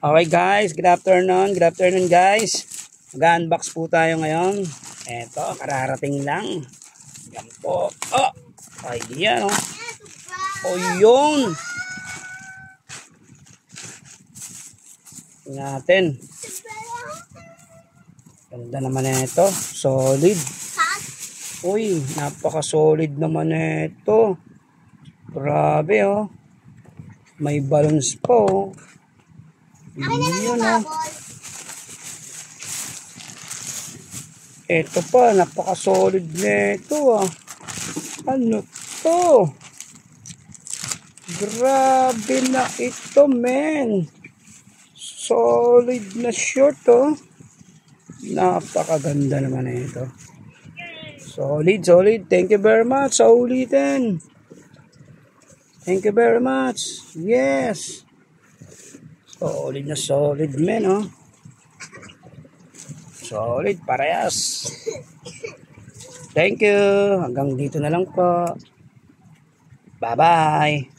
Okay guys, good afternoon. Good afternoon guys. Mag-unbox po tayo ngayon. Eto, kararating lang. Yan po. Oh, ay yan oh. Oh yun. Tingnan natin. Ganda naman ito. Solid. Uy, napaka-solid naman ito. Grabe oh. May balance po oh. Yun oh. Ito pa, napaka-solid nito ah. Ano to? Grabe na ito, men. Solid na short oh. Napakaganda naman ito. Solid, solid. Thank you very much. Sa ulitin. Thank you very much. Yes. Solid na solid, men oh. Solid, parehas. Thank you. Hanggang dito na lang po. Bye-bye.